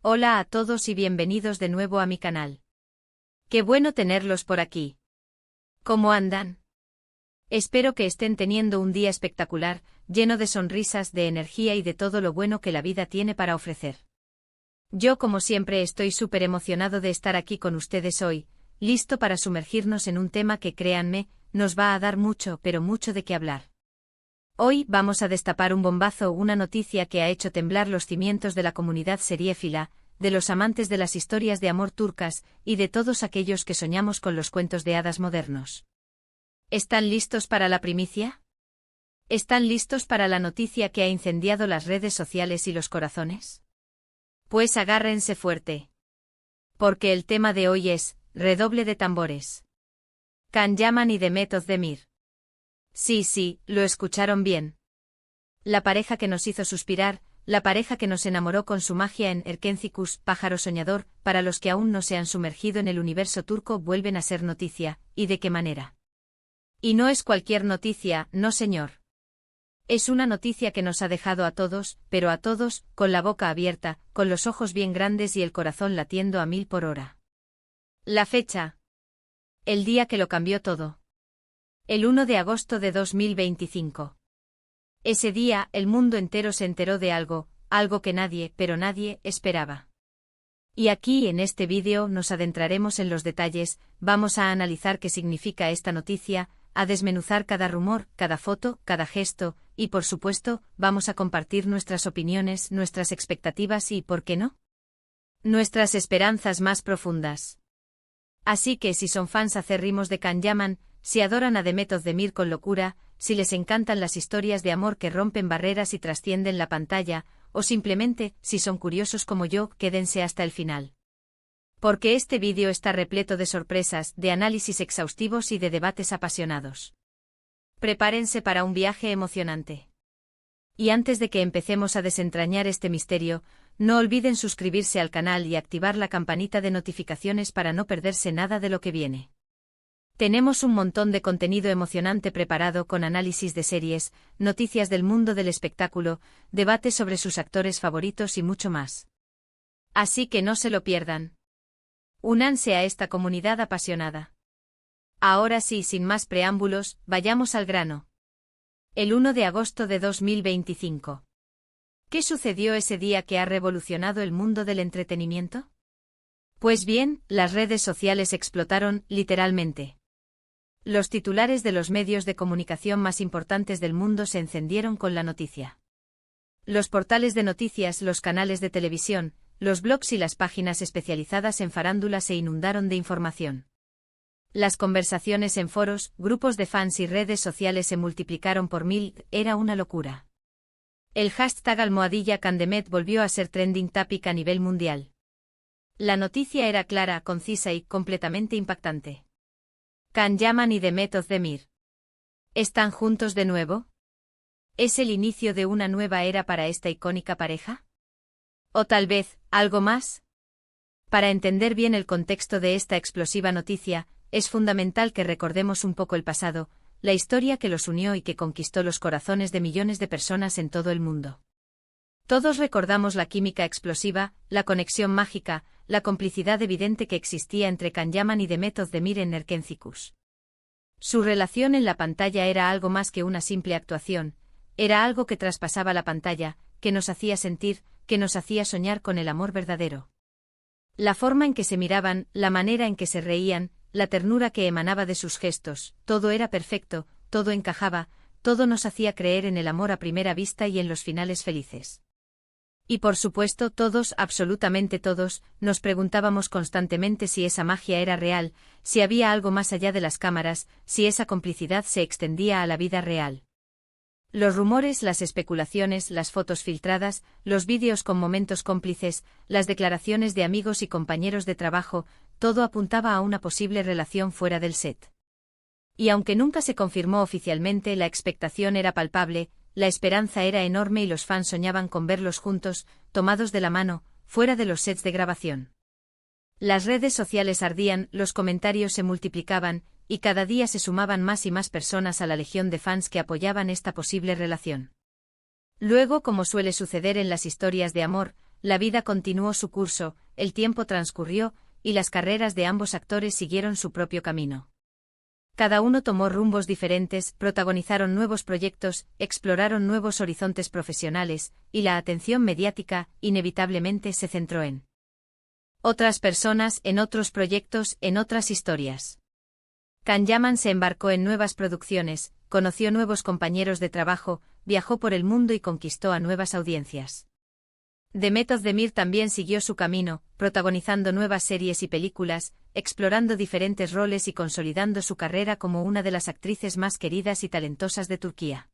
Hola a todos y bienvenidos de nuevo a mi canal. Qué bueno tenerlos por aquí. ¿Cómo andan? Espero que estén teniendo un día espectacular, lleno de sonrisas, de energía y de todo lo bueno que la vida tiene para ofrecer. Yo, como siempre, estoy súper emocionado de estar aquí con ustedes hoy, listo para sumergirnos en un tema que, créanme, nos va a dar mucho, pero mucho de qué hablar. Hoy vamos a destapar un bombazo, una noticia que ha hecho temblar los cimientos de la comunidad seriéfila, de los amantes de las historias de amor turcas y de todos aquellos que soñamos con los cuentos de hadas modernos. ¿Están listos para la primicia? ¿Están listos para la noticia que ha incendiado las redes sociales y los corazones? Pues agárrense fuerte. Porque el tema de hoy es, redoble de tambores. Can Yaman y Demet Özdemir. Sí, lo escucharon bien. La pareja que nos hizo suspirar, la pareja que nos enamoró con su magia en Erkencikus, pájaro soñador, para los que aún no se han sumergido en el universo turco vuelven a ser noticia, ¿y de qué manera? Y no es cualquier noticia, no señor. Es una noticia que nos ha dejado a todos, pero a todos, con la boca abierta, con los ojos bien grandes y el corazón latiendo a 1000 por hora. La fecha. El día que lo cambió todo. El 1 de agosto de 2025. Ese día, el mundo entero se enteró de algo que nadie, pero nadie, esperaba. Y aquí en este vídeo nos adentraremos en los detalles, vamos a analizar qué significa esta noticia, a desmenuzar cada rumor, cada foto, cada gesto, y por supuesto, vamos a compartir nuestras opiniones, nuestras expectativas y, ¿por qué no?, nuestras esperanzas más profundas. Así que si son fans acérrimos de Can Yaman, si adoran a Demet Özdemir con locura, si les encantan las historias de amor que rompen barreras y trascienden la pantalla, o simplemente, si son curiosos como yo, quédense hasta el final. Porque este vídeo está repleto de sorpresas, de análisis exhaustivos y de debates apasionados. Prepárense para un viaje emocionante. Y antes de que empecemos a desentrañar este misterio, no olviden suscribirse al canal y activar la campanita de notificaciones para no perderse nada de lo que viene. Tenemos un montón de contenido emocionante preparado con análisis de series, noticias del mundo del espectáculo, debates sobre sus actores favoritos y mucho más. Así que no se lo pierdan. Únanse a esta comunidad apasionada. Ahora sí, sin más preámbulos, vayamos al grano. El 1 de agosto de 2025. ¿Qué sucedió ese día que ha revolucionado el mundo del entretenimiento? Pues bien, las redes sociales explotaron, literalmente. Los titulares de los medios de comunicación más importantes del mundo se encendieron con la noticia. Los portales de noticias, los canales de televisión, los blogs y las páginas especializadas en farándula se inundaron de información. Las conversaciones en foros, grupos de fans y redes sociales se multiplicaron por 1000, era una locura. El hashtag #CanDemet volvió a ser trending topic a nivel mundial. La noticia era clara, concisa y completamente impactante. Can Yaman y Demet Özdemir. ¿Están juntos de nuevo? ¿Es el inicio de una nueva era para esta icónica pareja? ¿O tal vez, algo más? Para entender bien el contexto de esta explosiva noticia, es fundamental que recordemos un poco el pasado, la historia que los unió y que conquistó los corazones de millones de personas en todo el mundo. Todos recordamos la química explosiva, la conexión mágica, la complicidad evidente que existía entre Can Yaman y Demet Özdemir en Erkencikus. Su relación en la pantalla era algo más que una simple actuación, era algo que traspasaba la pantalla, que nos hacía sentir, que nos hacía soñar con el amor verdadero. La forma en que se miraban, la manera en que se reían, la ternura que emanaba de sus gestos, todo era perfecto, todo encajaba, todo nos hacía creer en el amor a primera vista y en los finales felices. Y por supuesto todos, absolutamente todos, nos preguntábamos constantemente si esa magia era real, si había algo más allá de las cámaras, si esa complicidad se extendía a la vida real. Los rumores, las especulaciones, las fotos filtradas, los vídeos con momentos cómplices, las declaraciones de amigos y compañeros de trabajo, todo apuntaba a una posible relación fuera del set. Y aunque nunca se confirmó oficialmente, la expectación era palpable, la esperanza era enorme y los fans soñaban con verlos juntos, tomados de la mano, fuera de los sets de grabación. Las redes sociales ardían, los comentarios se multiplicaban, y cada día se sumaban más y más personas a la legión de fans que apoyaban esta posible relación. Luego, como suele suceder en las historias de amor, la vida continuó su curso, el tiempo transcurrió, y las carreras de ambos actores siguieron su propio camino. Cada uno tomó rumbos diferentes, protagonizaron nuevos proyectos, exploraron nuevos horizontes profesionales, y la atención mediática, inevitablemente, se centró en otras personas, en otros proyectos, en otras historias. Can Yaman se embarcó en nuevas producciones, conoció nuevos compañeros de trabajo, viajó por el mundo y conquistó a nuevas audiencias. Demet Özdemir también siguió su camino, protagonizando nuevas series y películas, explorando diferentes roles y consolidando su carrera como una de las actrices más queridas y talentosas de Turquía.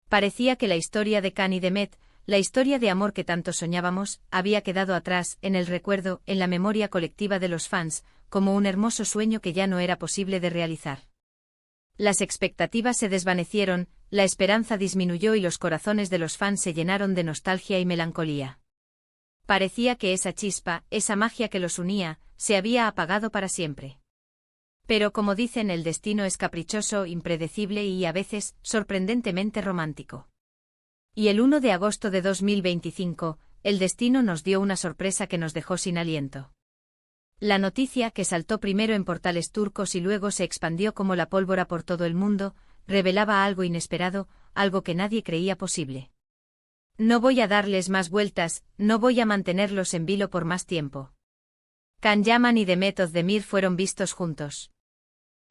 Parecía que la historia de Can y Demet, la historia de amor que tanto soñábamos, había quedado atrás, en el recuerdo, en la memoria colectiva de los fans, como un hermoso sueño que ya no era posible de realizar. Las expectativas se desvanecieron, la esperanza disminuyó y los corazones de los fans se llenaron de nostalgia y melancolía. Parecía que esa chispa, esa magia que los unía, se había apagado para siempre. Pero como dicen, el destino es caprichoso, impredecible y a veces, sorprendentemente romántico. Y el 1 de agosto de 2025, el destino nos dio una sorpresa que nos dejó sin aliento. La noticia, que saltó primero en portales turcos y luego se expandió como la pólvora por todo el mundo, revelaba algo inesperado, algo que nadie creía posible. No voy a darles más vueltas, no voy a mantenerlos en vilo por más tiempo. Can Yaman y Demet Özdemir fueron vistos juntos.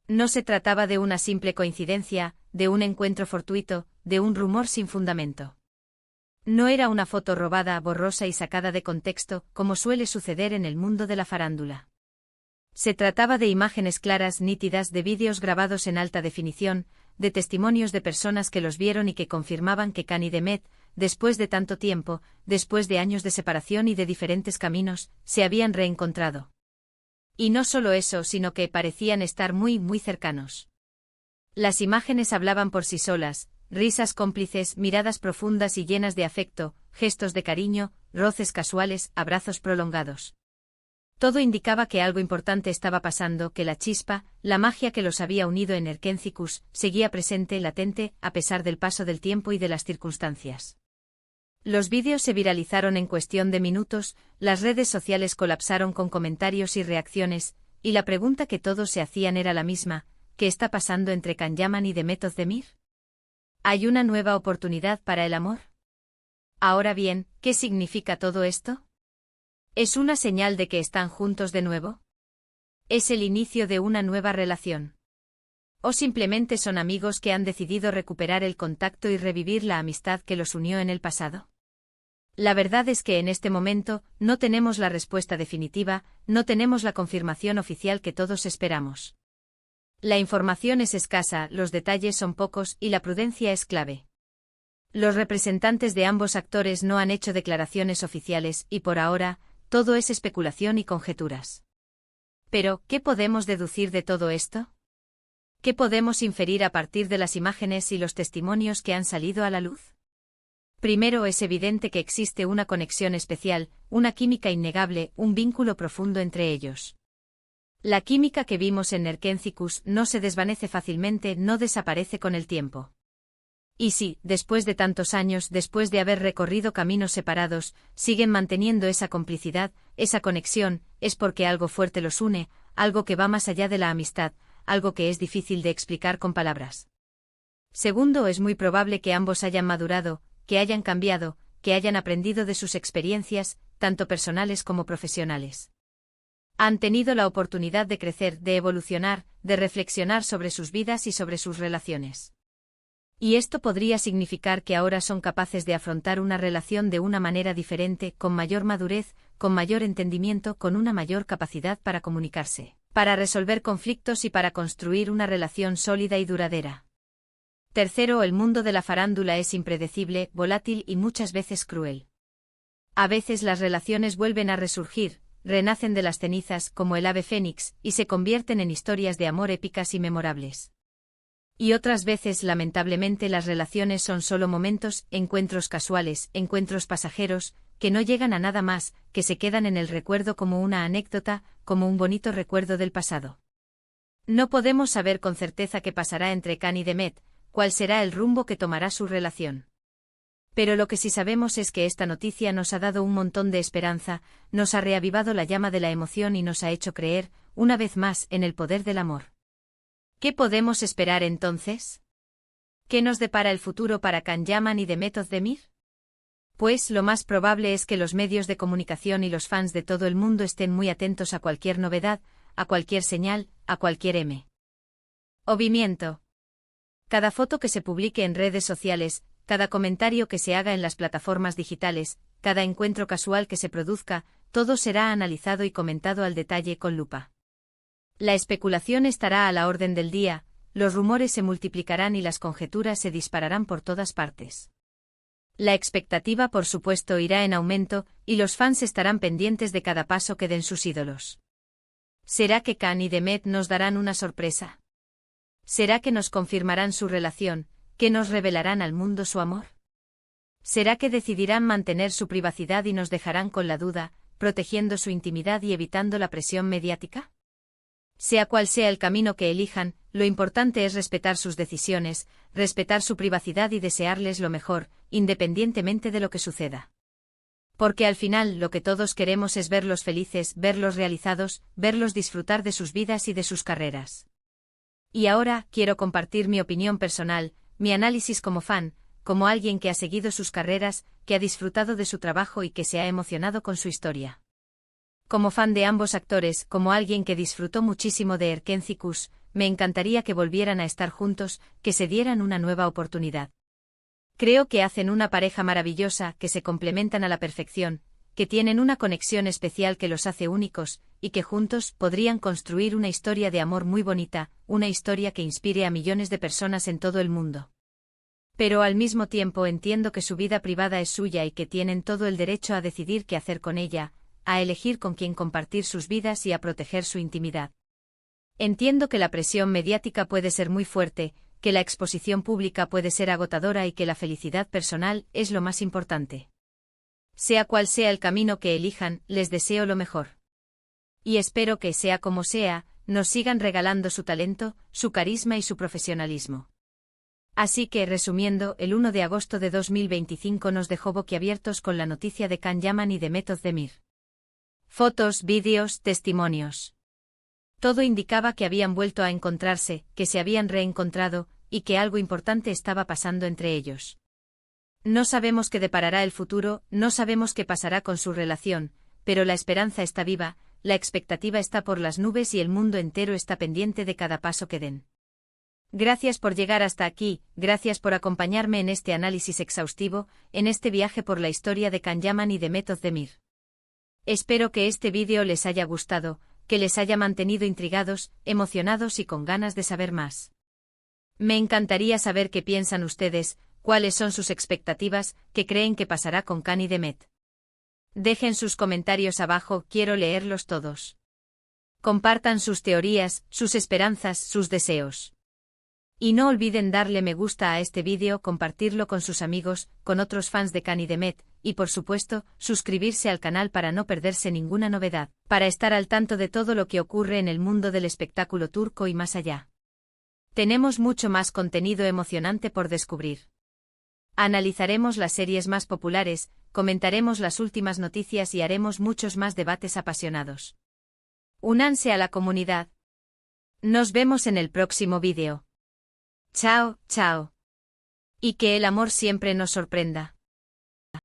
No se trataba de una simple coincidencia, de un encuentro fortuito, de un rumor sin fundamento. No era una foto robada, borrosa y sacada de contexto, como suele suceder en el mundo de la farándula. Se trataba de imágenes claras, nítidas, de vídeos grabados en alta definición, de testimonios de personas que los vieron y que confirmaban que Can y Demet, después de tanto tiempo, después de años de separación y de diferentes caminos, se habían reencontrado. Y no solo eso, sino que parecían estar muy, muy cercanos. Las imágenes hablaban por sí solas, risas cómplices, miradas profundas y llenas de afecto, gestos de cariño, roces casuales, abrazos prolongados. Todo indicaba que algo importante estaba pasando, que la chispa, la magia que los había unido en Erkencikus, seguía presente, latente, a pesar del paso del tiempo y de las circunstancias. Los vídeos se viralizaron en cuestión de minutos, las redes sociales colapsaron con comentarios y reacciones, y la pregunta que todos se hacían era la misma: ¿qué está pasando entre Can Yaman y Demet Özdemir? ¿Hay una nueva oportunidad para el amor? Ahora bien, ¿qué significa todo esto? ¿Es una señal de que están juntos de nuevo? ¿Es el inicio de una nueva relación? ¿O simplemente son amigos que han decidido recuperar el contacto y revivir la amistad que los unió en el pasado? La verdad es que en este momento, no tenemos la respuesta definitiva, no tenemos la confirmación oficial que todos esperamos. La información es escasa, los detalles son pocos y la prudencia es clave. Los representantes de ambos actores no han hecho declaraciones oficiales y por ahora, todo es especulación y conjeturas. Pero, ¿qué podemos deducir de todo esto? ¿Qué podemos inferir a partir de las imágenes y los testimonios que han salido a la luz? Primero, es evidente que existe una conexión especial, una química innegable, un vínculo profundo entre ellos. La química que vimos en Erkencikus no se desvanece fácilmente, no desaparece con el tiempo. Y si, después de tantos años, después de haber recorrido caminos separados, siguen manteniendo esa complicidad, esa conexión, es porque algo fuerte los une, algo que va más allá de la amistad, algo que es difícil de explicar con palabras. Segundo, es muy probable que ambos hayan madurado, que hayan cambiado, que hayan aprendido de sus experiencias, tanto personales como profesionales. Han tenido la oportunidad de crecer, de evolucionar, de reflexionar sobre sus vidas y sobre sus relaciones. Y esto podría significar que ahora son capaces de afrontar una relación de una manera diferente, con mayor madurez, con mayor entendimiento, con una mayor capacidad para comunicarse, para resolver conflictos y para construir una relación sólida y duradera. Tercero, el mundo de la farándula es impredecible, volátil y muchas veces cruel. A veces las relaciones vuelven a resurgir, renacen de las cenizas como el ave fénix y se convierten en historias de amor épicas y memorables. Y otras veces, lamentablemente, las relaciones son solo momentos, encuentros casuales, encuentros pasajeros, que no llegan a nada más, que se quedan en el recuerdo como una anécdota, como un bonito recuerdo del pasado. No podemos saber con certeza qué pasará entre Can y Demet, cuál será el rumbo que tomará su relación. Pero lo que sí sabemos es que esta noticia nos ha dado un montón de esperanza, nos ha reavivado la llama de la emoción y nos ha hecho creer, una vez más, en el poder del amor. ¿Qué podemos esperar entonces? ¿Qué nos depara el futuro para Can Yaman y Demet Özdemir? Pues lo más probable es que los medios de comunicación y los fans de todo el mundo estén muy atentos a cualquier novedad, a cualquier señal, a cualquier movimiento. Cada foto que se publique en redes sociales, cada comentario que se haga en las plataformas digitales, cada encuentro casual que se produzca, todo será analizado y comentado al detalle con lupa. La especulación estará a la orden del día, los rumores se multiplicarán y las conjeturas se dispararán por todas partes. La expectativa, por supuesto, irá en aumento, y los fans estarán pendientes de cada paso que den sus ídolos. ¿Será que Can y Demet nos darán una sorpresa? ¿Será que nos confirmarán su relación, que nos revelarán al mundo su amor? ¿Será que decidirán mantener su privacidad y nos dejarán con la duda, protegiendo su intimidad y evitando la presión mediática? Sea cual sea el camino que elijan, lo importante es respetar sus decisiones, respetar su privacidad y desearles lo mejor, independientemente de lo que suceda. Porque al final lo que todos queremos es verlos felices, verlos realizados, verlos disfrutar de sus vidas y de sus carreras. Y ahora quiero compartir mi opinión personal, mi análisis como fan, como alguien que ha seguido sus carreras, que ha disfrutado de su trabajo y que se ha emocionado con su historia. Como fan de ambos actores, como alguien que disfrutó muchísimo de Erken Cikus, me encantaría que volvieran a estar juntos, que se dieran una nueva oportunidad. Creo que hacen una pareja maravillosa, que se complementan a la perfección, que tienen una conexión especial que los hace únicos, y que juntos podrían construir una historia de amor muy bonita, una historia que inspire a millones de personas en todo el mundo. Pero al mismo tiempo entiendo que su vida privada es suya y que tienen todo el derecho a decidir qué hacer con ella, a elegir con quién compartir sus vidas y a proteger su intimidad. Entiendo que la presión mediática puede ser muy fuerte, que la exposición pública puede ser agotadora y que la felicidad personal es lo más importante. Sea cual sea el camino que elijan, les deseo lo mejor. Y espero que, sea como sea, nos sigan regalando su talento, su carisma y su profesionalismo. Así que, resumiendo, el 1 de agosto de 2025 nos dejó boquiabiertos con la noticia de Can Yaman y Demet Özdemir. Fotos, vídeos, testimonios. Todo indicaba que habían vuelto a encontrarse, que se habían reencontrado, y que algo importante estaba pasando entre ellos. No sabemos qué deparará el futuro, no sabemos qué pasará con su relación, pero la esperanza está viva, la expectativa está por las nubes y el mundo entero está pendiente de cada paso que den. Gracias por llegar hasta aquí, gracias por acompañarme en este análisis exhaustivo, en este viaje por la historia de Can Yaman y Demet Özdemir. Espero que este vídeo les haya gustado, que les haya mantenido intrigados, emocionados y con ganas de saber más. Me encantaría saber qué piensan ustedes, cuáles son sus expectativas, qué creen que pasará con Can y Demet. Dejen sus comentarios abajo, quiero leerlos todos. Compartan sus teorías, sus esperanzas, sus deseos. Y no olviden darle me gusta a este vídeo, compartirlo con sus amigos, con otros fans de Can y Demet, y por supuesto, suscribirse al canal para no perderse ninguna novedad, para estar al tanto de todo lo que ocurre en el mundo del espectáculo turco y más allá. Tenemos mucho más contenido emocionante por descubrir. Analizaremos las series más populares, comentaremos las últimas noticias y haremos muchos más debates apasionados. Únanse a la comunidad. Nos vemos en el próximo vídeo. Chao, chao. Y que el amor siempre nos sorprenda.